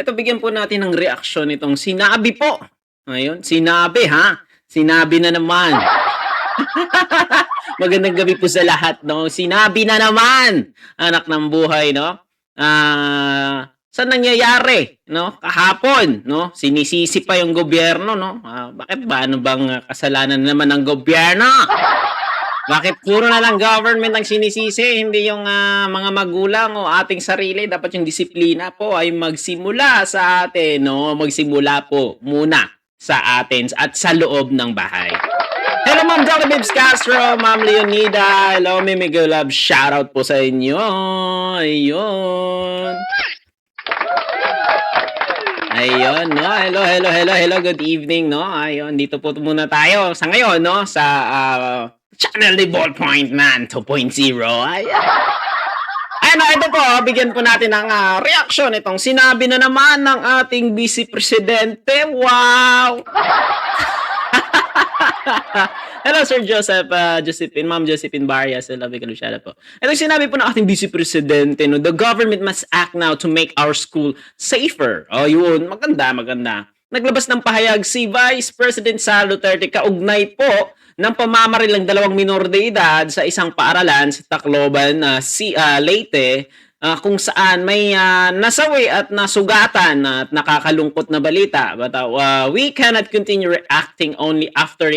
Eto bigyan po natin ng reaksyon itong sinabi po. Ayun, sinabi ha, sinabi na naman. Magandang gabi po sa lahat 'no. Sinabi na naman, anak ng buhay 'no. Sa nangyayari 'no, kahapon 'no, sinisisi pa yung gobyerno 'no. Bakit ba, ano bang kasalanan naman ng gobyerno? Bakit puro na lang government ang sinisisi, hindi yung, mga magulang o ating sarili? Dapat yung disiplina po ay magsimula sa atin 'no, magsimula po muna sa atin at sa loob ng bahay. Hello, Ma'am Jolly Bibs Castro, Ma'am Leonida, hello, Mimi Girl Love, shoutout po sa inyo, ayun. Ayun 'no, hello, hello, hello, hello, good evening 'no, ayun dito po muna tayo sa ngayon 'no, sa, channel ni Ballpoint Man 2.0, ayan. Ano, ito po, bigyan po natin ng, reaksyon itong sinabi na naman ng ating Vice Presidente, wow! Hello, Sir Joseph, Josephine, Ma'am Josephine Barrias, hello, big shoutout po. Itong sinabi po ng ating Vice Presidente 'no, "The government must act now to make our school safer." Oh, yun, maganda, maganda. Naglabas ng pahayag si Vice President Sara Duterte kaugnay po ng pamamaril ng 2 minor de edad sa isang paaralan sa Tacloban, Leyte, kung saan may nasawi at nasugatan at nakakalungkot na balita. But we cannot continue reacting only after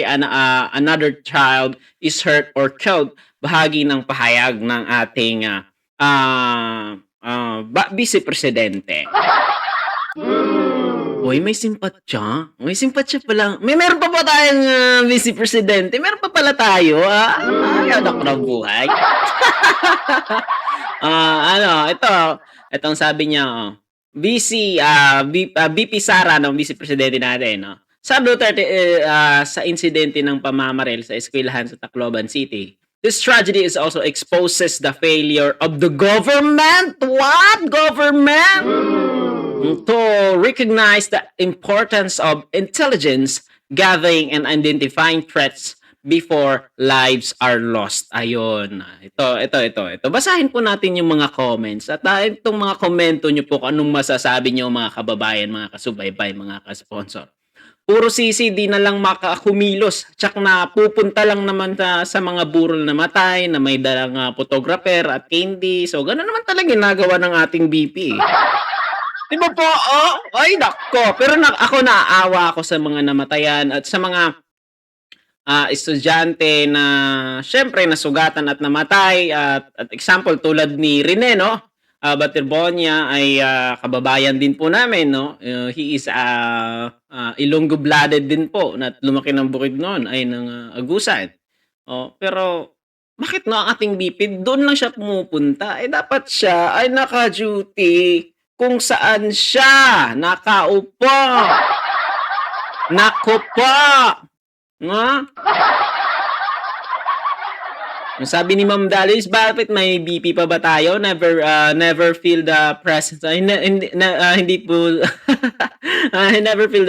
another child is hurt or killed. Bahagi ng pahayag ng ating Vice Presidente. Uy, may simpatya. May simpatya pala. Meron pa ba tayong Vice Presidente? Meron pa pala tayo. Ay, anak ng buhay. Itong sabi niya, VP Sara, no, Vice Presidente natin, no. Sa Duterte, sa insidente ng pamamaril sa eskwelahan sa Tacloban City, this tragedy is also exposes the failure of the government. What? Government? To recognize the importance of intelligence gathering and identifying threats before lives are lost. Ayun. Ito. Basahin po natin yung mga comments at itong mga komento nyo po kung anong masasabi nyo mga kababayan, mga kasubaybay, mga ka-sponsor. Puro sisi, di na lang makakumilos. Tsak na pupunta lang naman sa mga burol na matay, na may dalang photographer at candy. So, gano'n naman talaga ginagawa ng ating BP. Di ba po? Oh, ay nako. Pero ako naaawa ako sa mga namatayan at sa mga estudyante na siyempre nasugatan at namatay at example tulad ni Rene 'no, Baterbonia ay kababayan din po namin 'no. He is Ilonggo blooded din po na lumaki ng Bukidnon ay ng Agusan. Oh, pero bakit 'no ang ating BP doon lang siya pumupunta, eh dapat siya ay naka-duty kung saan siya nakaupo. Naku po! Nga? Ang sabi ni Ma'am Dalis, bakit may BP pa ba tayo? Never feel the presence. Hindi po. I never feel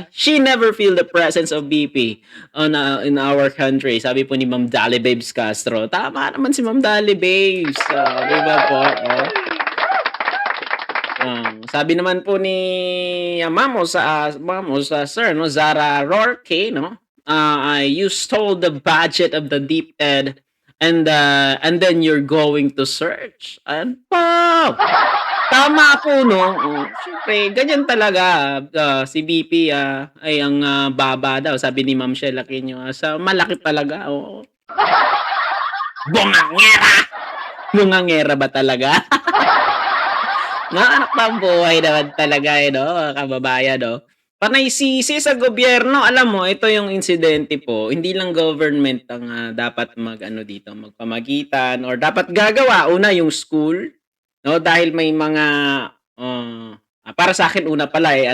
she never feel the presence of BP in our country. Sabi po ni Ma'am Dali Babes Castro. Tama naman si Ma'am Dali Babes. Di ba po? Oh. Sabi naman po ni Mamos Sir no, Zara Rourke no. You stole the budget of the DepEd and then you're going to search. Ano po? Tama po no. Siyempre, ganyan talaga si BP ay ang baba daw. Sabi ni Ma'am Shell Aquino, sa malaki talaga. Oo. Bungangera! Bungangera ba talaga? Mga anak ng buhay naman talaga no, kababayan no. Panay sisi sa gobyerno. Alam mo, ito yung insidente po. Hindi lang government ang dapat dito, magpamagitan or dapat gagawa. Una, yung school. No? Dahil may mga, para sa akin, una pala ay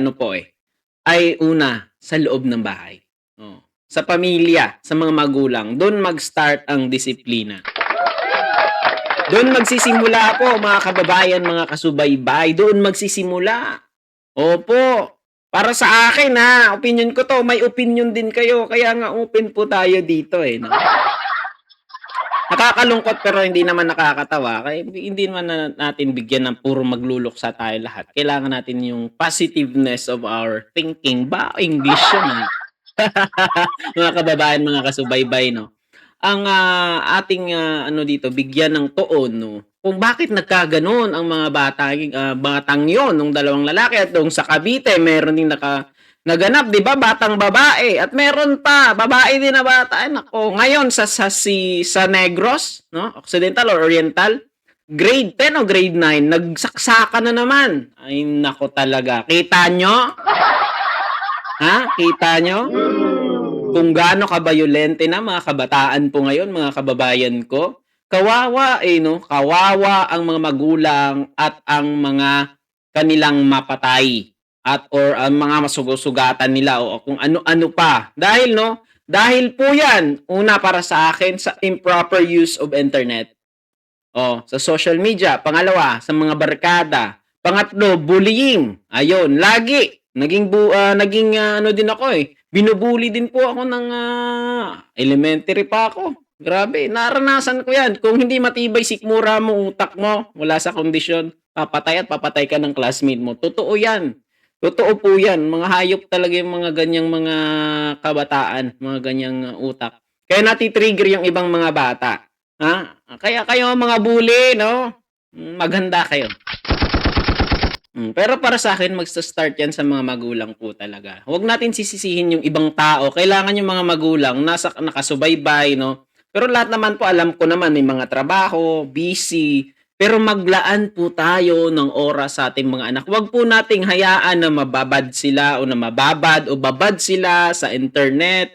una, sa loob ng bahay. Oh. Sa pamilya, sa mga magulang. Doon mag-start ang disiplina. Doon magsisimula po, mga kababayan, mga kasubaybay. Doon magsisimula. Opo. Para sa akin opinion ko 'to, may opinion din kayo kaya nga open po tayo dito no. Nakakalungkot pero hindi naman nakakatawa. Kaya hindi naman natin bigyan ng puro magluluksa tayo lahat. Kailangan natin yung positiveness of our thinking. Ba, English yun, mga kababayan, mga kasubaybay, no? Ang ating ano dito, bigyan ng tuon, no? Kung bakit nagkaganon ang mga batang yon, nung dalawang lalaki at nung sa Cavite, meron ding naganap, 'di ba? Batang babae at meron pa babae din na bata. Ay nako, ngayon sa Negros, no? Occidental or Oriental, grade 10 o grade 9, nagsaksakan na naman. Ay nako talaga. Kita nyo? Ha? Kita nyo? Kung gaano kabayolente na mga kabataan po ngayon, mga kababayan ko. Kawawa no? Kawawa ang mga magulang at ang mga kanilang mapatay at or ang mga masugatan nila o kung ano-ano pa. Dahil dahil po 'yan una para sa akin sa improper use of internet. Sa social media, pangalawa sa mga barkada, pangatlo bullying. Ayun, lagi naging ano din ako binubully din po ako ng elementary pa ako. Grabe, naranasan ko 'yan. Kung hindi matibay sikmura mo, utak mo, wala sa kondisyon, papatay at papatay ka ng classmate mo. Totoo 'yan. Totoo po 'yan. Mga hayop talaga yung mga ganyang mga kabataan, mga ganyang utak. Kaya nati-trigger yung ibang mga bata. Ha? Kaya kayo mga bully, no? Maghanda kayo. Pero para sa akin magsa-start 'yan sa mga magulang po talaga. Huwag natin sisisihin yung ibang tao. Kailangan yung mga magulang nakasubaybay, no? Pero lahat naman po alam ko naman may mga trabaho, busy, pero maglaan po tayo ng oras sa ating mga anak. Huwag po nating hayaan na mababad sila o na mababad o babad sila sa internet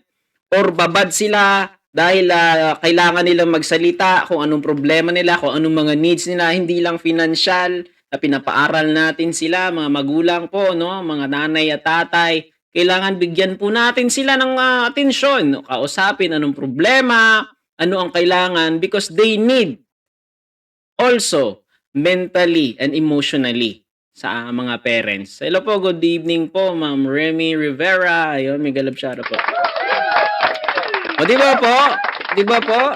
or babad sila dahil kailangan nilang magsalita kung anong problema nila, kung anong mga needs nila, hindi lang financial, na pinapaaral natin sila, mga magulang po, no, mga nanay at tatay, kailangan bigyan po natin sila ng atensyon, no? Kausapin anong problema, ano ang kailangan because they need also mentally and emotionally sa mga parents. Hello po, good evening po, Ma'am Remy Rivera. Ayun, may galab shoutout po. O, di ba po? Di ba po?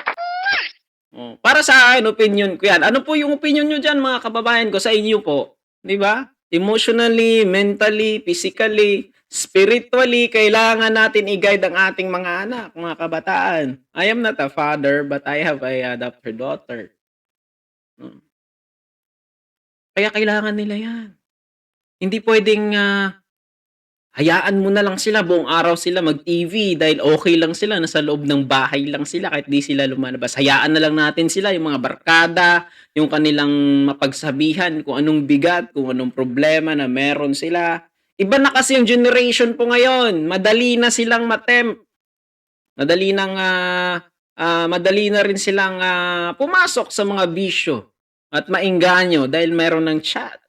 Para sa akin, opinion ko yan. Ano po yung opinion nyo dyan, mga kababayan ko, sa inyo po? Di ba? Emotionally, mentally, physically, spiritually, kailangan natin i-guide ang ating mga anak, mga kabataan. I am not a father, but I have a adopted daughter. Kaya kailangan nila yan. Hindi pwedeng hayaan mo na lang sila, buong araw sila mag-TV dahil okay lang sila, nasa loob ng bahay lang sila kahit di sila lumalabas. Hayaan na lang natin sila, yung mga barkada, yung kanilang mapagsabihan, kung anong bigat, kung anong problema na meron sila. Iba na kasi yung generation po ngayon. Madali na silang matempt. Madali na rin silang pumasok sa mga bisyo at maengganyo dahil meron ng chat.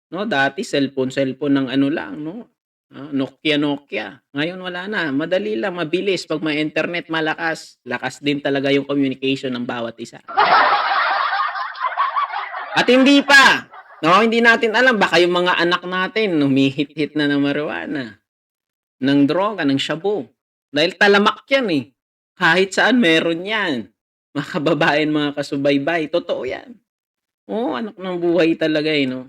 No, dati cellphone ng ano lang, no? Nokia. Ngayon wala na. Madali lang, mabilis. Pag may internet, malakas. Lakas din talaga yung communication ng bawat isa. At hindi pa. No, hindi natin alam. Baka yung mga anak natin, humihit-hit na ng marijuana, ng droga, ng shabu. Dahil talamak yan eh. Kahit saan meron yan. Mga kababayan, mga kasubaybay. Totoo yan. Anak ng buhay talaga no?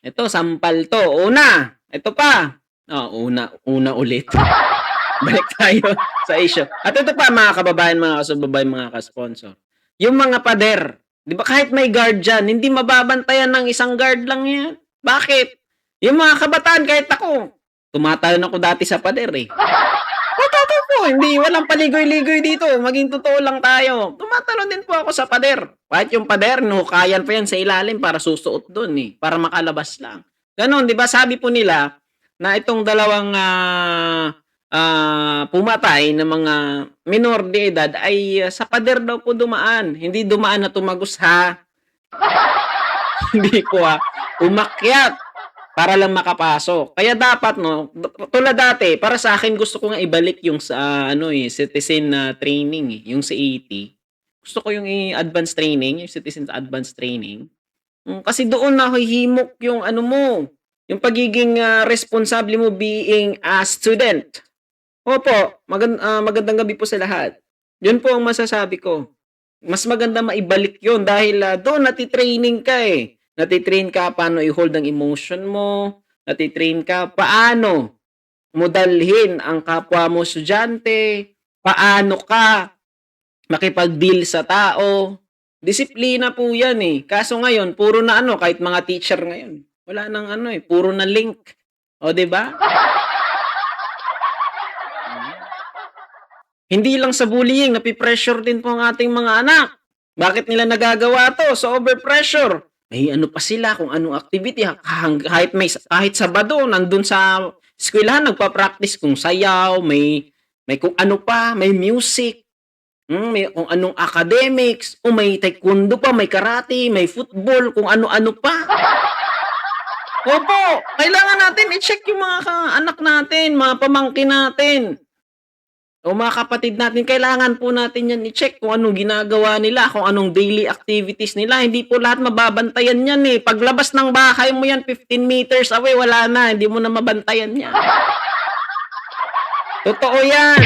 Ito, sampal to. Una. Ito pa. Una ulit. Balik tayo sa issue. At ito pa, mga kababayan, mga kasubabay, mga kasponsor. Yung mga pader. Di ba kahit may guard dyan, hindi mababantayan ng isang guard lang yan. Bakit? Yung mga kabataan, kahit ako, tumatalon ako dati sa pader Totoo po, hindi, walang paligoy-ligoy dito. Maging totoo lang tayo. Tumatalon din po ako sa pader. Kahit yung pader, nuhukayan pa yan sa ilalim para susuot doon para makalabas lang. Ganon, di ba? Sabi po nila na itong dalawang pumatay na mga minor de edad ay sa pader daw po dumaan. Hindi dumaan na tumagos ha. Hindi po umakyat para lang makapasok. Kaya dapat tulad dati, para sa akin gusto ko nga ibalik yung sa citizen training yung CAT. Gusto ko yung advanced training, yung citizen advanced training. Kasi doon nahihimok yung yung pagiging responsable mo being a student. Opo, magandang gabi po sa lahat. 'Yun po ang masasabi ko. Mas maganda maibalik 'yun dahil, doon nati-training ka, eh. Nati-train ka paano i-hold ang emotion mo, nati-train ka paano mo dalhin ang kapwa mo estudyante, paano ka makipag-deal sa tao. Disiplina po 'yan, eh. Kaso ngayon puro na ano, kahit mga teacher ngayon, wala ng ano, eh, puro na link. Oh, 'di ba? Mm. Hindi lang sa bullying, nape-pressure din po ang ating mga anak. Bakit nila nagagawa 'to? Sa overpressure. May ano pa sila kung anong activity kahit Sabado nandun sa eskuwelahan nagpa-practice kung sayaw, may kung ano pa, may music, may kung anong academics, o may taekwondo pa, may karate, may football, kung ano-ano pa. Opo, kailangan natin i-check yung mga anak natin, mga pamangkin natin. O mga kapatid natin, kailangan po natin 'yan i-check kung anong ginagawa nila, kung anong daily activities nila. Hindi po lahat mababantayan 'yan, eh. Paglabas ng bahay mo 'yan 15 meters away, wala na, hindi mo na mabantayan 'yan. Totoo 'yan.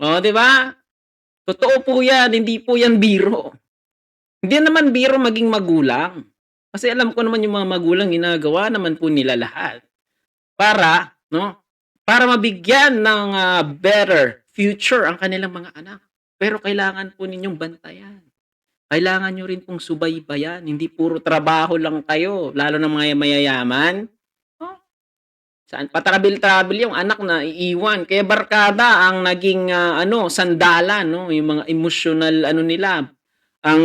Oh, 'di ba? Totoo po 'yan, hindi po 'yan biro. Hindi naman biro maging magulang. Kasi alam ko naman yung mga magulang ginagawa naman po nila lahat para 'no, para mabigyan ng, better future ang kanilang mga anak. Pero kailangan po ninyong bantayan. Kailangan niyo rin pong subaybayan, hindi puro trabaho lang kayo, lalo na mga mayayaman. Oh, saan patrabil-trabil yung anak na iiwan, kaya barkada ang naging, sandalan 'no, yung mga emotional ano nila, ang,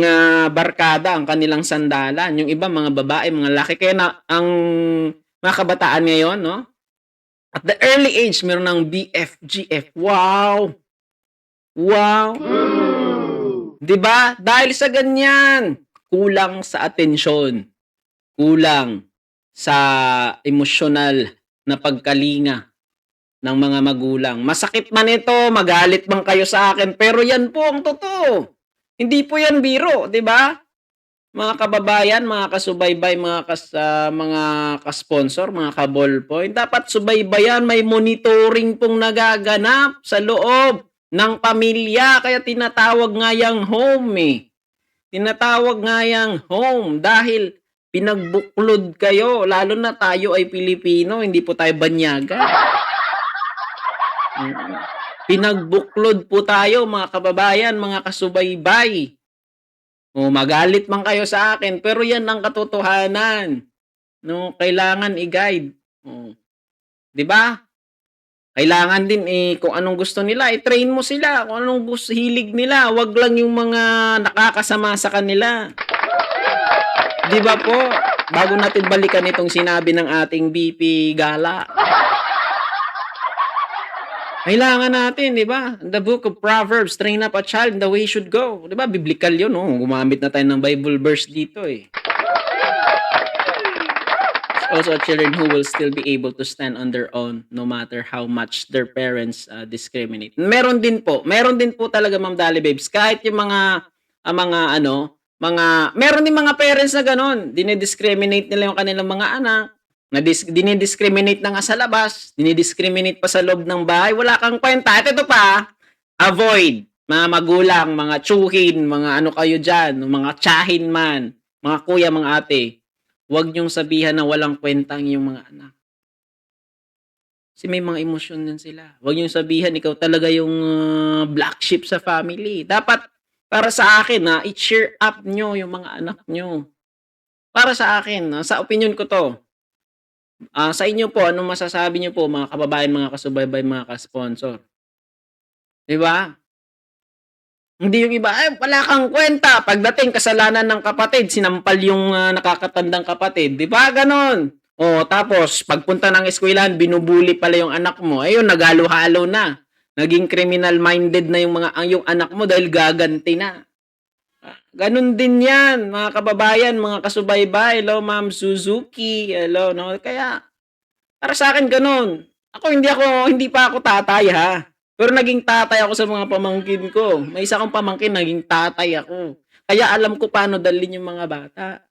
barkada ang kanilang sandalan. Yung iba mga babae, mga lalaki, kaya na ang mga kabataan ngayon 'no, at the early age meron ng BF, GF. Wow! Wow! 'Di ba? Dahil sa ganyan, kulang sa atensyon, kulang sa emosyonal na pagkalinga ng mga magulang. Masakit man ito, magalit man kayo sa akin, pero yan po ang totoo. Hindi po yan biro, 'di ba? Mga kababayan, mga kasubaybay, mga ka-sponsor, mga ka-ballpoint, dapat subaybayan, may monitoring pong nagaganap sa loob ng pamilya, kaya tinatawag nga yang home, eh. Tinatawag nga yang home dahil pinagbuklod kayo, lalo na tayo ay Pilipino, hindi po tayo banyaga. Mm. Pinagbuklod po tayo mga kababayan, mga kasubaybay. O magalit man kayo sa akin, pero 'yan ang katotohanan, 'no, kailangan i-guide, oh, 'di ba? Kailangan din, kung anong gusto nila, i-train mo sila kung anong hilig nila, 'wag lang yung mga nakakasama sa kanila, 'di ba po? Bago natin balikan itong sinabi ng ating VP Gala, kailangan natin, 'di ba? The book of Proverbs, "Train up a child in the way he should go." 'Di ba biblical 'yun, oh, gumamit na tayo ng Bible verse dito, eh. Also children who will still be able to stand on their own no matter how much their parents, discriminate. Meron din po talaga Ma'am Dali Babes, kahit yung mga ano, meron din mga parents na gano'n, dine-discriminate nila yung kanilang mga anak, dine-discriminate na nga sa labas, dine-discriminate pa sa loob ng bahay, wala kang kuwenta. At ito pa, avoid, mga magulang, mga tiyuhin, mga ano kayo diyan, mga tiyahin man, mga kuya, mga ate. Huwag niyong sabihan na walang kwenta ang iyong mga anak. Kasi may mga emosyon din sila. Huwag niyong sabihan ikaw talaga yung, black sheep sa family. Dapat para sa akin, i-cheer up niyo yung mga anak niyo. Para sa akin, sa opinyon ko 'to. Sa inyo po, anong masasabi niyo po mga kababayan, mga kasubaybay, mga ka-sponsor, 'di ba? Hindi yung iba, "Ay wala kang kwenta." Pagdating kasalanan ng kapatid, sinampal yung, nakakatandang kapatid, 'di ba gano'n? Oh, tapos pagpunta ng eskuwelahan binubully pala yung anak mo, ayun naghalo-halo na. Naging criminal minded na yung anak mo dahil gaganti na. Gano'n din 'yan mga kababayan, mga kasubaybay. Hello Ma'am Suzuki, hello 'no. Kaya para sa'kin gano'n. Hindi pa ako tatay ha, pero naging tatay ako sa mga pamangkin ko. May isa akong pamangkin naging tatay ako. Kaya alam ko paano dalhin yung mga bata.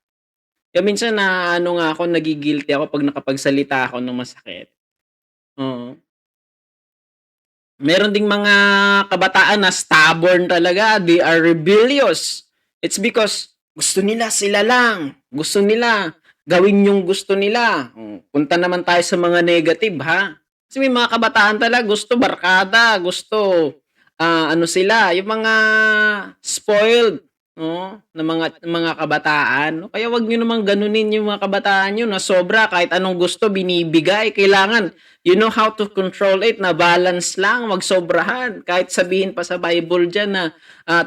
Kaya minsan naano nga ako, nagi-guilty ako 'pag nakapagsalita ako ng masakit, oo. Meron ding mga kabataan na stubborn talaga, they are rebellious. It's because gusto nila sila lang, gusto nila gawin yung gusto nila. Punta naman tayo sa mga negative ha. Kasi may mga kabataan talaga gusto barkada, gusto ano sila, yung mga spoiled no, na mga kabataan. No? Kaya wag niyo namang ganunin yung mga kabataan niyo na sobra kahit anong gusto binibigay. Kailangan you know how to control it na balance lang, wag sobrahan. Kahit sabihin pa sa Bible diyan na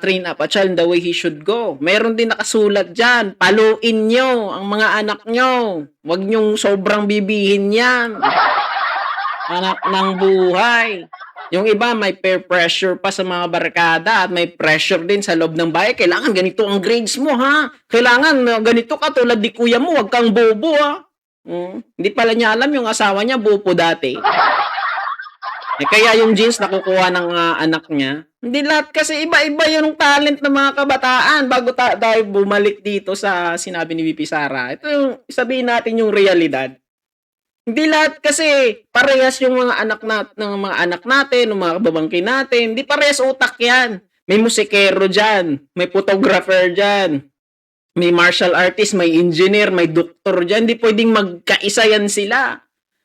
train up a child the way he should go. Meron din nakasulat diyan, paluin nyo ang mga anak nyo. Wag nyong sobrang bibihin yan. Anak ng buhay. Yung iba may peer pressure pa sa mga barkada at may pressure din sa loob ng bahay. Kailangan ganito ang grades mo ha. Kailangan ganito ka tulad ni kuya mo, wag kang bobo ha. Hindi pala niya alam yung asawa niya bobo dati. Kaya yung jeans nakukuha ng anak niya. Hindi lahat kasi iba-iba yung talent ng mga kabataan bago tayo bumalik dito sa sinabi ni VP Sara. Ito yung sabihin natin yung realidad. Hindi lahat kasi parehas yung mga anak natin, ng mga kababangkin natin. Hindi parehas utak yan. May musikero dyan, may photographer dyan, may martial artist, may engineer, may doktor dyan. Hindi pwedeng magkaisa yan sila.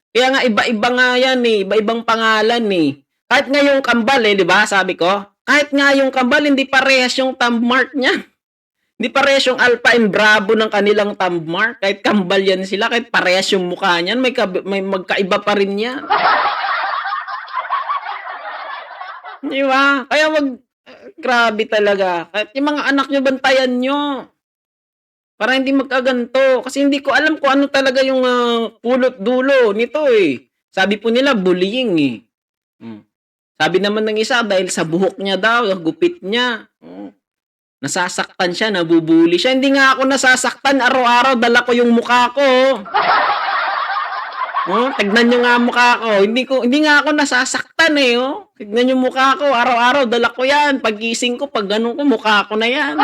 Kaya nga iba-iba nga yan eh, iba-ibang pangalan eh. Kahit nga yung kambal eh, di ba? Sabi ko, kahit nga yung kambal, hindi parehas yung thumb mark niya. Hindi parehas yung Alpha and Bravo ng kanilang thumb mark. Kahit kambal yan sila, kahit parehas yung mukha niyan, may magkaiba pa rin yan. Di ba? Kaya grabe talaga. Kahit yung mga anak nyo, bantayan nyo. Para hindi magkaganto. Kasi hindi ko alam kung ano talaga yung pulot dulo nito eh. Sabi po nila, bullying eh. Sabi naman ng isa, dahil sa buhok niya daw, gupit niya. Nasasaktan siya, nabubuli siya. Hindi nga ako nasasaktan. Araw-araw, dala ko yung mukha ko. Tignan nyo nga mukha ko. Hindi nga ako nasasaktan eh. Tignan nyo mukha ko. Araw-araw, dala ko yan. Paggising ko, pag ganun ko, mukha ko na yan.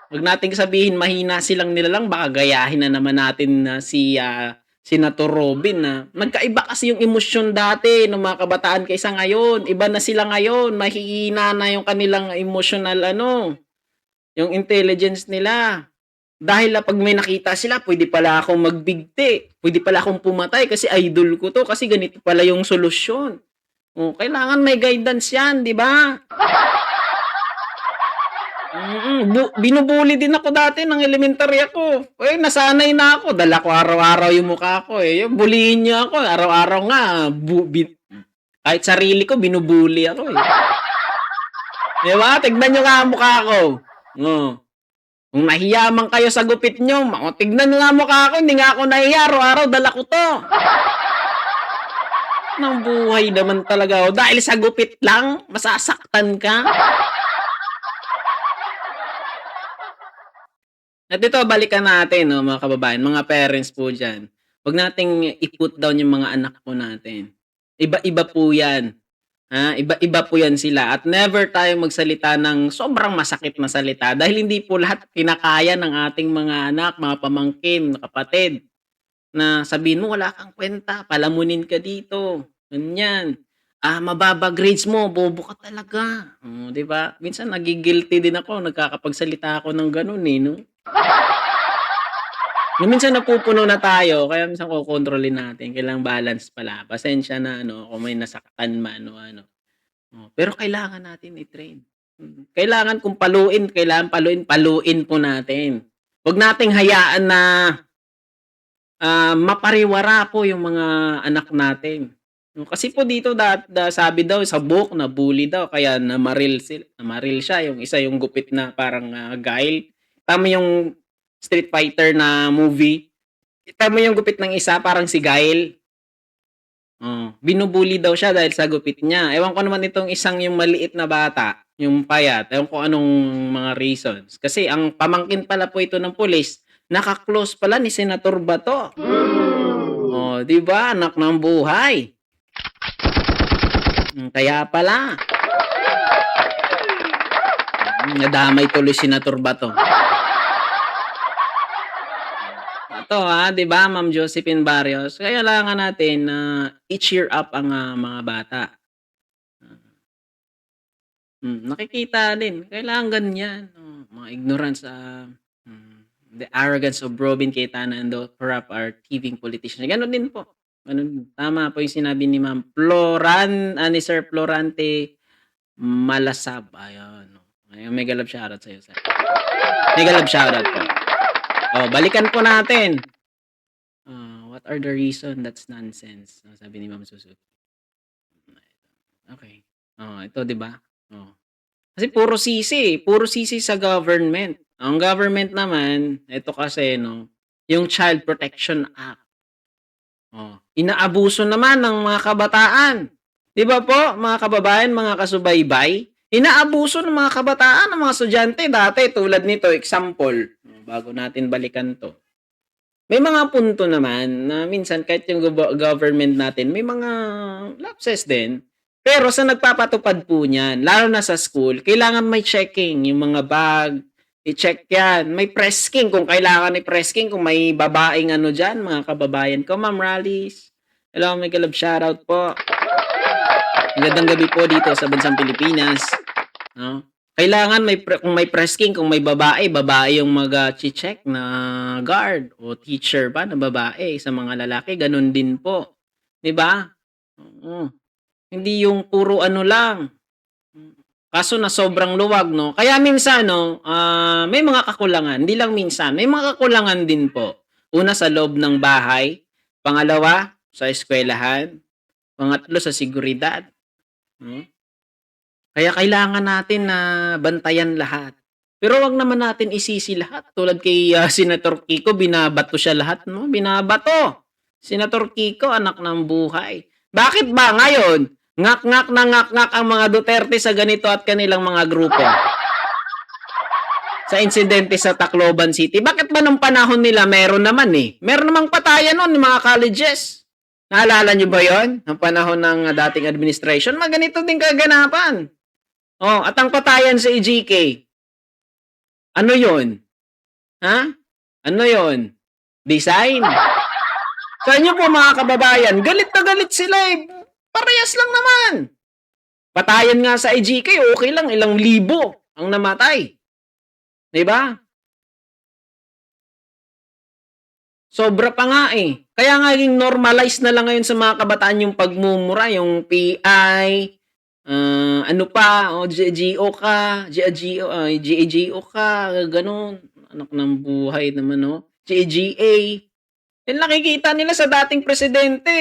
Huwag nating sabihin mahina silang nilalang. Baka gayahin na naman natin na si Senator Robin na nagkaiba kasi yung emosyon dati ng mga kabataan kaysa ngayon. Iba na sila ngayon. Mahihina na yung kanilang emotional yung intelligence nila. Dahil pag may nakita sila, pwede pala akong magbigti. Pwede pala akong pumatay kasi idol ko to. Kasi ganito pala yung solusyon. Kailangan may guidance yan, di ba? Binubuli din ako dati ng elementary ako. Nasanay na ako. Dala ko araw-araw yung mukha ko eh. Bulihin niyo ako. Araw-araw nga. Kahit sarili ko, binubuli ako eh. Diba? Tignan nyo nga ang mukha ko. Kung nahiyaman kayo sa gupit nyo, tignan nyo nga ang mukha ko. Hindi nga ako nahiya. Araw-araw, dala ko to. Nang buhay naman talaga ako. Dahil sa gupit lang, masasaktan ka. At ito, balikan natin, mga kababayan, mga parents po dyan. Huwag nating i-put down yung mga anak po natin. Iba-iba po yan. Iba-iba po yan sila. At never tayo magsalita ng sobrang masakit na salita dahil hindi po lahat kinakaya ng ating mga anak, mga pamangkin, kapatid. Na sabihin mo, wala kang kwenta, palamunin ka dito. Ganyan. Mababa grades mo, bobo ka talaga. Di ba? Minsan nagigilty din ako, nagkakapagsalita ako ng ganun eh, no? Minsan napupuno na tayo, kaya minsan kokontrolin natin. Kailangang balance pala. Pasensya na kung may nasaktan man ano. Pero kailangan natin i-train. Kailangan kung kailangan paluin po natin. Huwag nating hayaan na mapariwara po yung mga anak natin. Kasi po dito sabi daw sa book na bully daw kaya namaril siya, yung isa yung gupit na parang Guile. Tama yung Street Fighter na movie. Tama yung gupit ng isa parang si Guile. Binubuli daw siya dahil sa gupit niya. Ewan ko naman itong isang yung maliit na bata, yung payat. Ewan ko anong mga reasons. Kasi ang pamangkin pala po ito ng pulis, naka-close pala ni Senator Bato. Di ba? Anak ng buhay. Kaya pala. Nadamay tuloy si Senator Bato. ito, 'di ba, Ma'am Josephine Barrios, kailangan natin na i-cheer up ang, mga bata. Nakikita din kailangan ganyan, mga ignorance, the arrogance of Robin Cayetano and the corrupt are thieving politicians. Gano'n din po, gano'n. Tama po yung sinabi ni Ma'am ni Sir Florante Malasab, ayun. Ayun, mega love shoutout sa'yo, sir. Mega love shoutout po. Balikan po natin. What are the reason that's nonsense? Sabi ni Ma'am Susu. Okay. Ito 'di ba? Kasi puro sisi sa government. Ang government naman, ito kasi yung Child Protection Act. Inaabuso naman ng mga kabataan. 'Di ba po, mga kababayan, mga kasubaybay? Inaabuso ng mga kabataan, ng mga estudyante dati tulad nito, example, bago natin balikan 'to. May mga punto naman na minsan kahit yung government natin may mga lapses din. Pero sa nagpapatupad po niyan, lalo na sa school, kailangan may checking yung mga bag, i-check yan. May presking kung kailangan may presking, kung may babaeng diyan, mga kababayan ko, Ma'am Rallies. Hello, may kalab shoutout po. Magandang gabi po dito sa bansang Pilipinas. No? Kailangan kung may presking, kung may babae yung mag-check na guard o teacher ba na babae. Sa mga lalaki, ganun din po. 'Di ba? Hindi yung puro lang. Kaso na sobrang luwag, no? Kaya minsan, may mga kakulangan. Hindi lang minsan, may mga kakulangan din po. Una, sa loob ng bahay. Pangalawa, sa eskwelahan. Pangatlo, sa seguridad. Kaya kailangan natin na bantayan lahat. Pero wag naman natin isisi lahat. Tulad kay Senator Kiko, binabato siya lahat, no? Binabato. Senator Kiko, anak ng buhay. Bakit ba ngayon, ngak-ngak na ngak-ngak ang mga Duterte sa ganito at kanilang mga grupo? Sa insidente sa Tacloban City. Bakit ba nung panahon nila meron naman Meron namang patayan noon ng mga colleges. Naalala nyo ba yon? Ang panahon ng dating administration, ganito din kaganapan. At ang patayan sa EGK, ano yon? Ano yon? Design? Sa inyo po mga kababayan, galit na galit sila Parehas lang naman. Patayan nga sa EGK, okay lang, ilang libo ang namatay. 'Di ba? Sobra pa nga Kaya nga naging normalize na lang ngayon sa mga kabataan yung pagmumura, yung PI, GAGO ka, GAGO ka, ganun. Anak ng buhay naman, GAGA. Nakikita nila sa dating presidente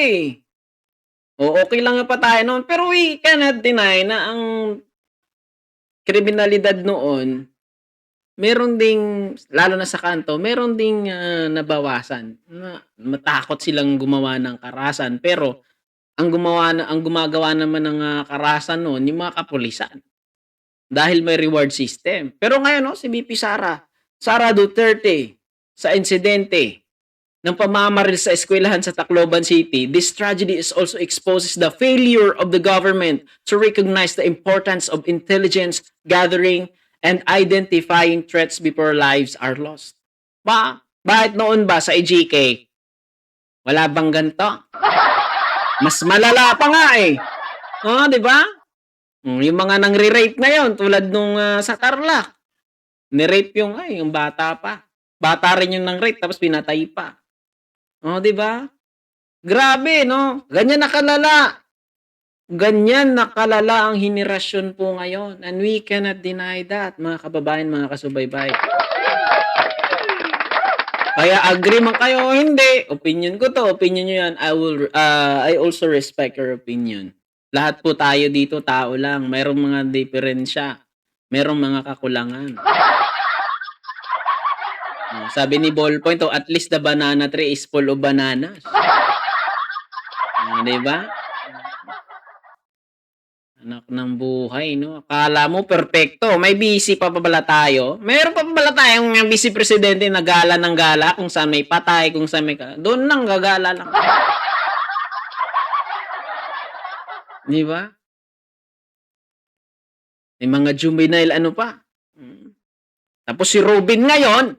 okay lang yung patayan noon. Pero we cannot deny na ang kriminalidad noon, meron ding, lalo na sa kanto, meron ding nabawasan. Matakot silang gumawa ng karahasan. Pero ang gumagawa naman ng karahasan noon, yung mga kapulisan. Dahil may reward system. Pero ngayon, si VP Sara Duterte, sa insidente ng pamamaril sa eskwelahan sa Tacloban City, this tragedy is also exposes the failure of the government to recognize the importance of intelligence gathering and identifying threats before lives are lost. Bakit noon ba sa EGK? Wala bang ganito? Mas malala pa nga di ba? Yung mga nangre-rape ngayon, tulad nung sa Tarlac. Ni-rape yung bata pa. Bata rin yung nang-rape, tapos pinatay pa. Di ba? Grabe, no? Ganyan nakalala. Ganyan nakalala ang henerasyon po ngayon. And we cannot deny that, mga kababayan, mga kasubaybay. Kaya agree man kayo o hindi, opinion ko to, opinion nyo yan. I also respect your opinion. Lahat po tayo dito, tao lang. Mayroong mga diferensya. Mayroong mga kakulangan. Sabi ni Ballpoint, at least the banana tree is full of bananas. Diba? Anak ng buhay, no? Akala mo perfecto. May busy pa pala tayo. Meron pa pala tayong vice presidente na gala ng gala kung saan may patay, kung saan may... Doon lang, gagala lang. Di ba? May mga juvenile pa. Tapos si Robin ngayon,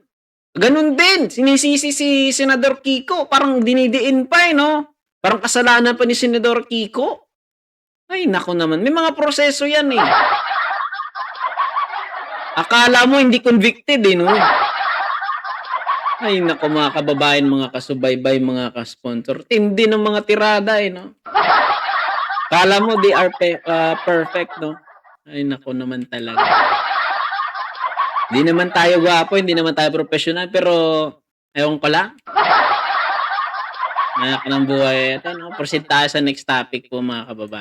Ganun din, sinisisi si Senador Kiko, parang dinidiin pa, eh, 'no? Parang kasalanan pa ni Senador Kiko. Ay naku naman, may mga proseso 'yan, eh. Akala mo hindi convicted, eh, 'no? Ay naku mga kababayan, mga kasubaybay, mga ka-sponsor, tindi ng mga tirada, eh, 'no? Akala mo they are perfect, 'no? Ay naku naman talaga. Hindi naman tayo gwapo, hindi naman tayo propesyonal, pero ewan ko lang, anak ng buhay. Eto 'no, proceed tayo sa next topic po mga kababayan.